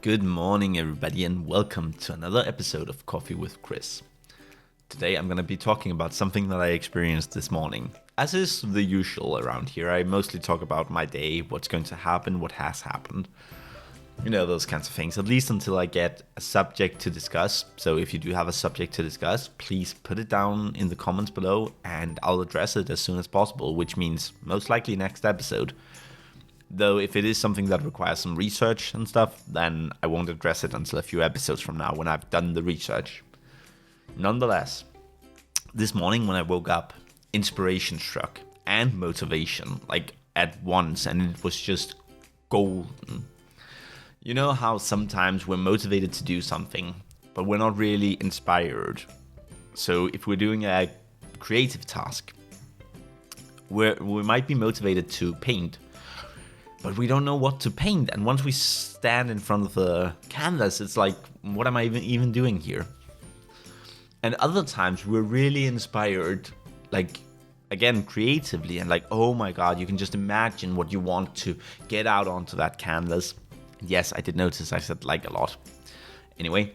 Good morning, everybody, and welcome to another episode of Coffee with Chris. Today I'm going to be talking about something that I experienced this morning. As is the usual around here, I mostly talk about my day, what's going to happen, what has happened. You know, those kinds of things, at least until I get a subject to discuss. So if you do have a subject to discuss, please put it down in the comments below and I'll address it as soon as possible, which means most likely next episode. Though if it is something that requires some research and stuff, then I won't address it until a few episodes from now when I've done the research. Nonetheless, this morning when I woke up, inspiration struck and motivation, like at once, and it was just golden. You know how sometimes we're motivated to do something, but we're not really inspired. So if we're doing a creative task, we might be motivated to paint, but we don't know what to paint. And once we stand in front of the canvas, it's like, what am I even doing here? And other times we're really inspired, like, again, creatively, and like, oh my God, you can just imagine what you want to get out onto that canvas. Yes, I did notice I said like a lot. Anyway,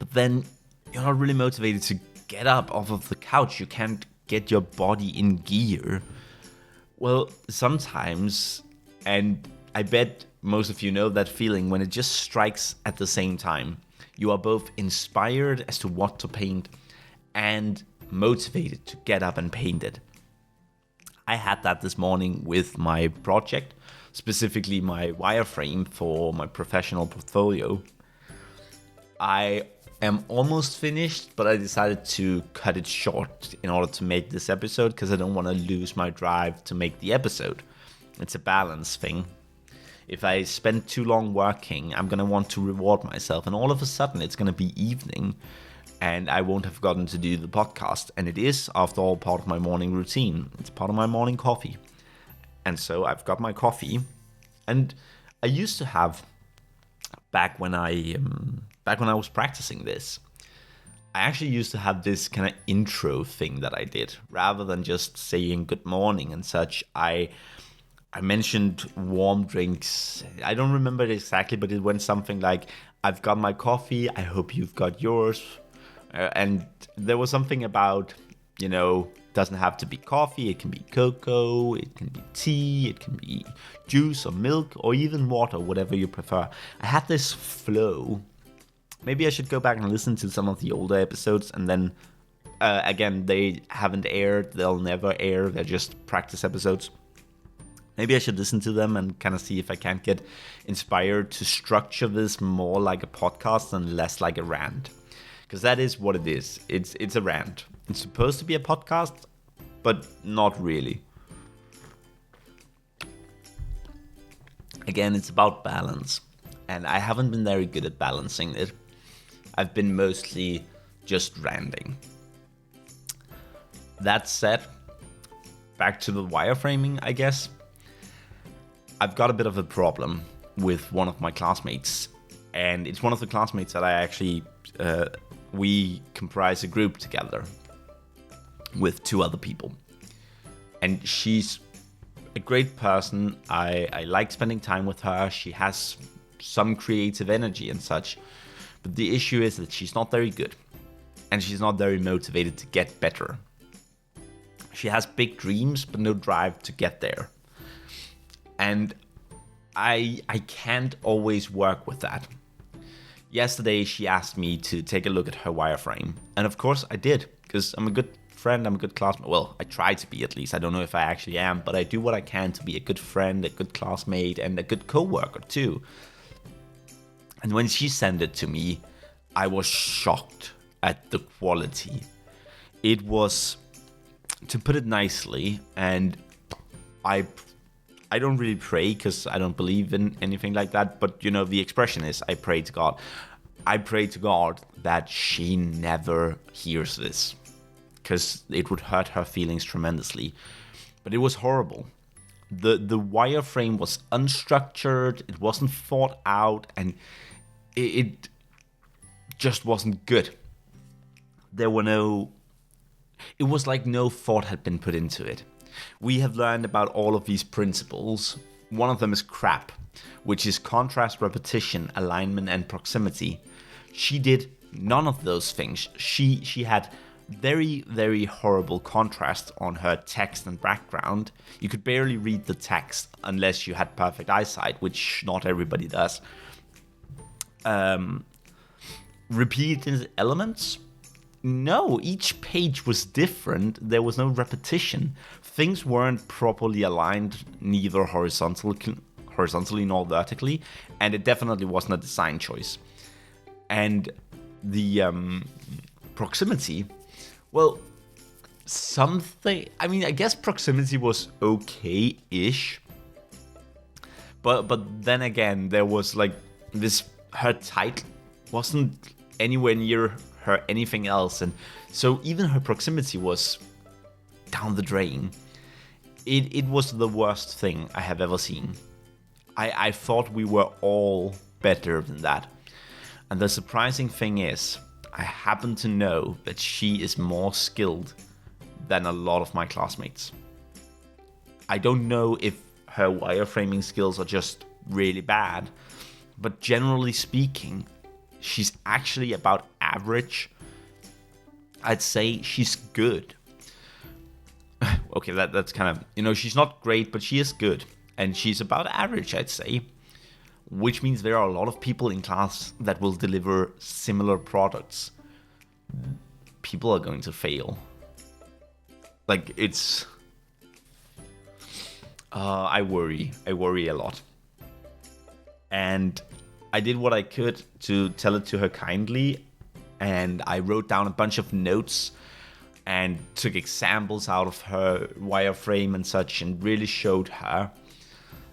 but then you're not really motivated to get up off of the couch. You can't get your body in gear. Well, sometimes, and I bet most of you know that feeling when it just strikes at the same time. You are both inspired as to what to paint and motivated to get up and paint it. I had that this morning with my project, specifically my wireframe for my professional portfolio. I am almost finished, but I decided to cut it short in order to make this episode because I don't want to lose my drive to make the episode. It's a balance thing. If I spend too long working, I'm going to want to reward myself, and all of a sudden it's going to be evening and I won't have gotten to do the podcast. And it is, after all, part of my morning routine. It's part of my morning coffee. And so I've got my coffee, and I used to have, back when I was practicing this, I actually used to have this kind of intro thing that I did. Rather than just saying good morning and such, I mentioned warm drinks. I don't remember it exactly, but it went something like, I've got my coffee, I hope you've got yours. And there was something about, doesn't have to be coffee, it can be cocoa, it can be tea, it can be juice or milk or even water, whatever you prefer. I had this flow. Maybe I should go back and listen to some of the older episodes, and then again, they haven't aired, they'll never air, they're just practice episodes. Maybe I should listen to them and kind of see if I can't get inspired to structure this more like a podcast and less like a rant. Because that is what it is. It's a rant. It's supposed to be a podcast, but not really. Again, it's about balance. And I haven't been very good at balancing it. I've been mostly just ranting. That said, back to the wireframing, I guess. I've got a bit of a problem with one of my classmates, and it's one of the classmates that I actually, we comprise a group together with two other people. And she's a great person. I like spending time with her. She has some creative energy and such, but the issue is that she's not very good, and she's not very motivated to get better. She has big dreams, but no drive to get there. And I can't always work with that. Yesterday, she asked me to take a look at her wireframe. And of course, I did, because I'm a good friend, I'm a good classmate. Well, I try to be, at least. I don't know if I actually am, but I do what I can to be a good friend, a good classmate, and a good co-worker too. And when she sent it to me, I was shocked at the quality. It was, to put it nicely, and I don't really pray because I don't believe in anything like that. But, the expression is, I pray to God. I pray to God that she never hears this, because it would hurt her feelings tremendously. But it was horrible. The wireframe was unstructured. It wasn't thought out. And it just wasn't good. It was like no thought had been put into it. We have learned about all of these principles One of them is crap, which is contrast, repetition, alignment, and proximity. She did none of those things. She had very, very horrible contrast on her text and background. You could barely read the text unless you had perfect eyesight, which not everybody does. Repeated elements? No, each page was different. There was no repetition. Things weren't properly aligned, neither horizontally nor vertically, and it definitely wasn't a design choice. And the proximity, well, I guess proximity was okay-ish, but then again, there was like this, her title wasn't anywhere near her anything else, and so even her proximity was down the drain. It was the worst thing I have ever seen. I thought we were all better than that. And the surprising thing is, I happen to know that she is more skilled than a lot of my classmates. I don't know if her wireframing skills are just really bad, but generally speaking, she's actually about average. I'd say she's good. Okay, that's kind of, she's not great, but she is good. And she's about average, I'd say. Which means there are a lot of people in class that will deliver similar products. People are going to fail. Like, it's... I worry a lot. And I did what I could to tell it to her kindly, and I wrote down a bunch of notes and took examples out of her wireframe and such, and really showed her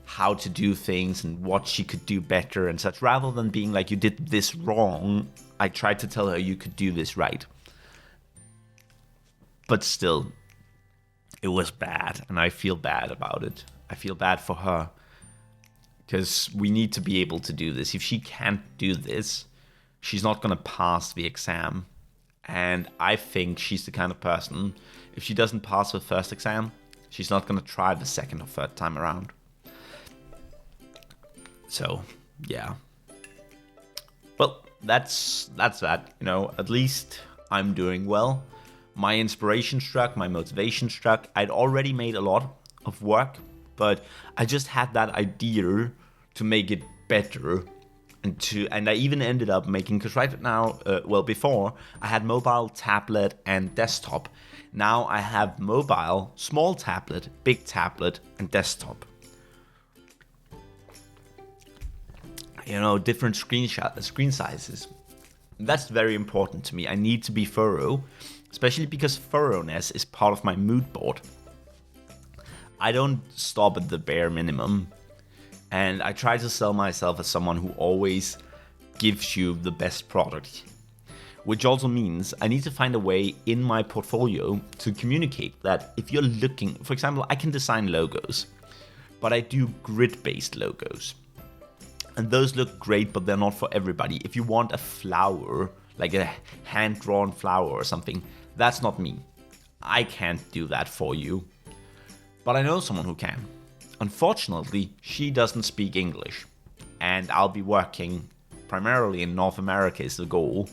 how to do things and what she could do better and such. Rather than being like, you did this wrong, I tried to tell her you could do this right. But still, it was bad, and I feel bad about it. I feel bad for her, because we need to be able to do this. If she can't do this, she's not going to pass the exam. And I think she's the kind of person, if she doesn't pass the first exam, she's not going to try the second or third time around. So, yeah. Well, that's that. At least I'm doing well. My inspiration struck, my motivation struck. I'd already made a lot of work, but I just had that idea to make it better. And I even ended up making, because right now, before, I had mobile, tablet, and desktop. Now I have mobile, small tablet, big tablet, and desktop. Different screen sizes. That's very important to me. I need to be thorough, especially because thoroughness is part of my mood board. I don't stop at the bare minimum. And I try to sell myself as someone who always gives you the best product. Which also means I need to find a way in my portfolio to communicate that if you're looking, for example, I can design logos, but I do grid-based logos. And those look great, but they're not for everybody. If you want a flower, like a hand-drawn flower or something, that's not me. I can't do that for you. But I know someone who can. Unfortunately, she doesn't speak English, and I'll be working primarily in North America is the goal.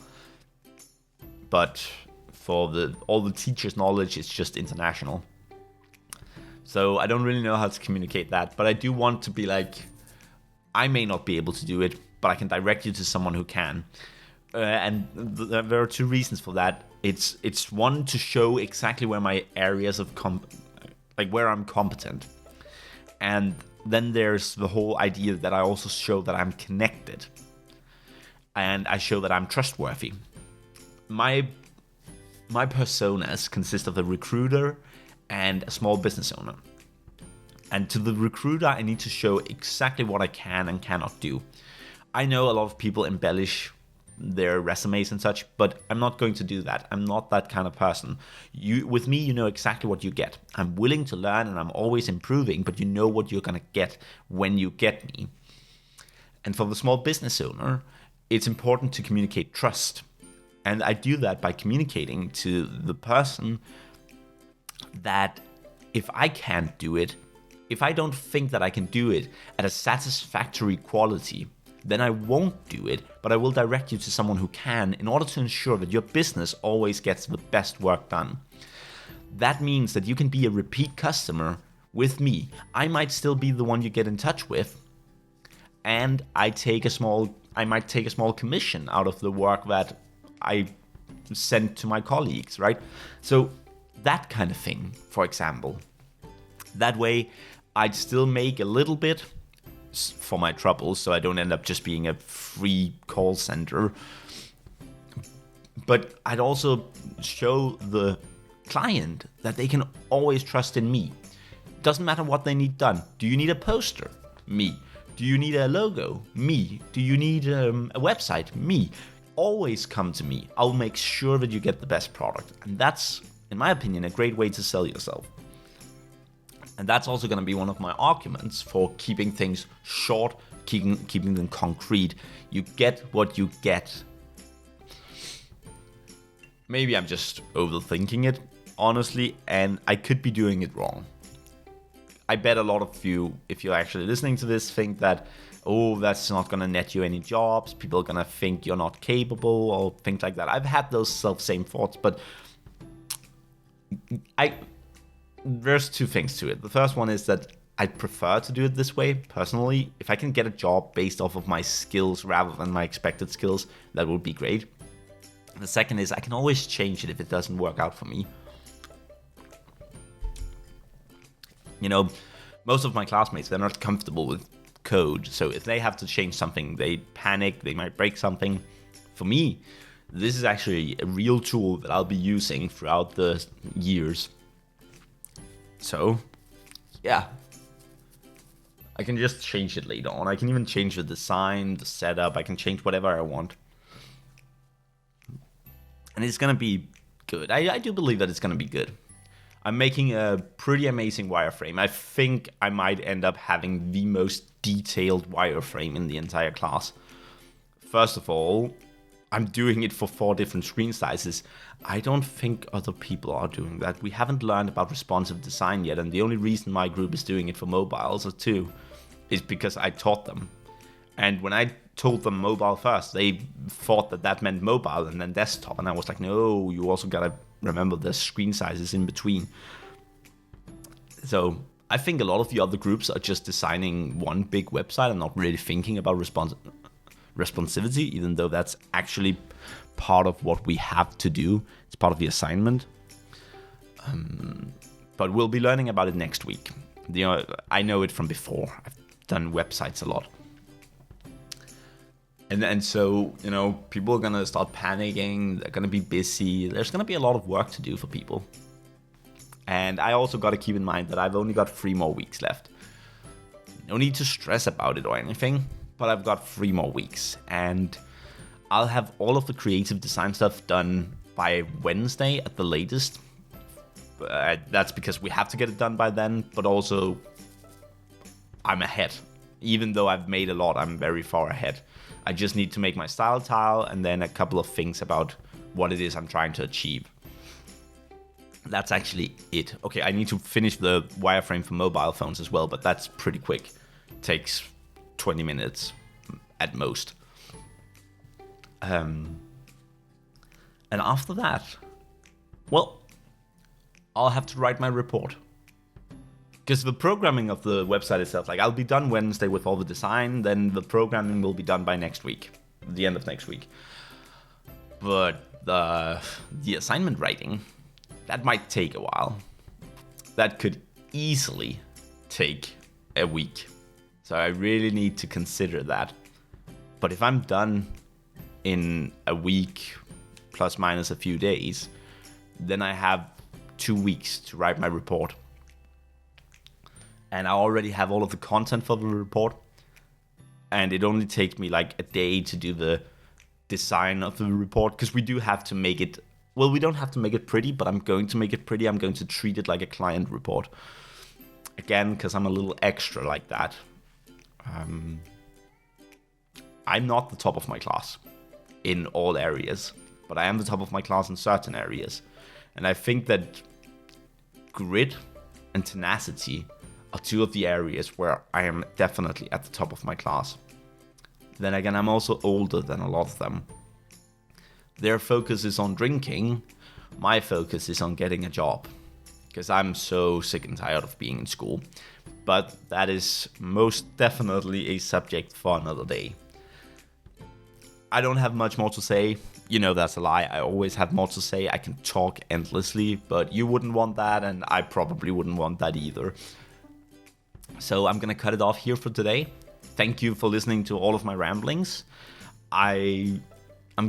But for all the teachers' knowledge, it's just international. So I don't really know how to communicate that, but I do want to be like, I may not be able to do it, but I can direct you to someone who can. And there are two reasons for that. It's one, to show exactly where my areas of where I'm competent. And then there's the whole idea that I also show that I'm connected. And I show that I'm trustworthy. My personas consist of a recruiter and a small business owner. And to the recruiter, I need to show exactly what I can and cannot do. I know a lot of people embellish their resumes and such, but I'm not going to do that. I'm not that kind of person. With me, you know exactly what you get. I'm willing to learn and I'm always improving, but you know what you're going to get when you get me. And for the small business owner, it's important to communicate trust. And I do that by communicating to the person that if I can't do it, if I don't think that I can do it at a satisfactory quality, then I won't do it, but I will direct you to someone who can in order to ensure that your business always gets the best work done. That means that you can be a repeat customer with me. I might still be the one you get in touch with, and I might take a small commission out of the work that I send to my colleagues, right? So that kind of thing, for example. That way, I'd still make a little bit for my troubles, so I don't end up just being a free call center. But I'd also show the client that they can always trust in me. Doesn't matter what they need done. Do you need a poster? Me. Do you need a logo? Me. Do you need a website? Me. Always come to me. I'll make sure that you get the best product. And that's, in my opinion, a great way to sell yourself. And that's also going to be one of my arguments for keeping things short, keeping them concrete. You get what you get. Maybe I'm just overthinking it, honestly, and I could be doing it wrong. I bet a lot of you, if you're actually listening to this, think that, oh, that's not going to net you any jobs. People are going to think you're not capable or things like that. I've had those same thoughts, but there's two things to it. The first one is that I prefer to do it this way, personally. If I can get a job based off of my skills rather than my expected skills, that would be great. The second is I can always change it if it doesn't work out for me. You know, most of my classmates, they're not comfortable with code. So if they have to change something, they panic, they might break something. For me, this is actually a real tool that I'll be using throughout the years. So, yeah. I can just change it later on. I can even change the design, the setup. I can change whatever I want. And it's going to be good. I do believe that it's going to be good. I'm making a pretty amazing wireframe. I think I might end up having the most detailed wireframe in the entire class. First of all, I'm doing it for 4 different screen sizes. I don't think other people are doing that. We haven't learned about responsive design yet, and the only reason my group is doing it for mobiles or two is because I taught them. And when I told them mobile first, they thought that meant mobile and then desktop. And I was like, no, you also gotta remember the screen sizes in between. So I think a lot of the other groups are just designing one big website and not really thinking about responsivity, even though that's actually part of what we have to do. It's part of the assignment. But we'll be learning about it next week. You know, I know it from before. I've done websites a lot. And so, you know, people are going to start panicking. They're going to be busy. There's going to be a lot of work to do for people. And I also got to keep in mind that I've only got 3 more weeks left. No need to stress about it or anything, but I've got 3 more weeks. And I'll have all of the creative design stuff done by Wednesday at the latest. That's because we have to get it done by then, but also I'm ahead. Even though I've made a lot, I'm very far ahead. I just need to make my style tile and then a couple of things about what it is I'm trying to achieve. That's actually it. Okay, I need to finish the wireframe for mobile phones as well, but that's pretty quick. Takes 20 minutes at most. And after that, well, I'll have to write my report. Because the programming of the website itself, like I'll be done Wednesday with all the design, then the programming will be done by next week, the end of next week. But the assignment writing, that might take a while. That could easily take a week. So I really need to consider that. But if I'm done in a week, plus minus a few days, then I have 2 weeks to write my report. And I already have all of the content for the report. And it only takes me like a day to do the design of the report. Because we do have to make it... Well, we don't have to make it pretty, but I'm going to make it pretty. I'm going to treat it like a client report. Again, because I'm a little extra like that. I'm not the top of my class in all areas. But I am the top of my class in certain areas. And I think that grit and tenacity are two of the areas where I am definitely at the top of my class. Then again, I'm also older than a lot of them. Their focus is on drinking. My focus is on getting a job, because I'm so sick and tired of being in school. But that is most definitely a subject for another day. I don't have much more to say. You know, that's a lie. I always have more to say. I can talk endlessly, but you wouldn't want that, and I probably wouldn't want that either. So I'm gonna cut it off here for today. Thank you for listening to all of my ramblings. I'm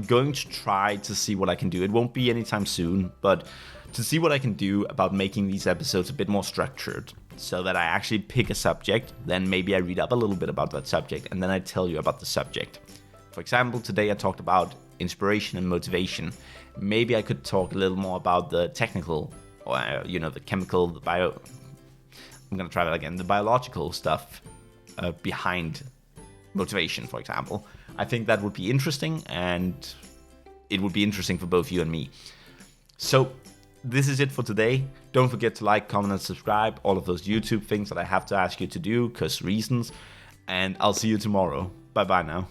going to try to see what I can do. It won't be anytime soon, but to see what I can do about making these episodes a bit more structured, so that I actually pick a subject, then maybe I read up a little bit about that subject, and then I tell you about the subject. For example, today I talked about inspiration and motivation. Maybe I could talk a little more about the technical, or the chemical, the biological stuff behind motivation, for example. I think that would be interesting, and it would be interesting for both you and me. So this is it for today. Don't forget to like, comment, and subscribe. All of those YouTube things that I have to ask you to do, because reasons. And I'll see you tomorrow. Bye-bye now.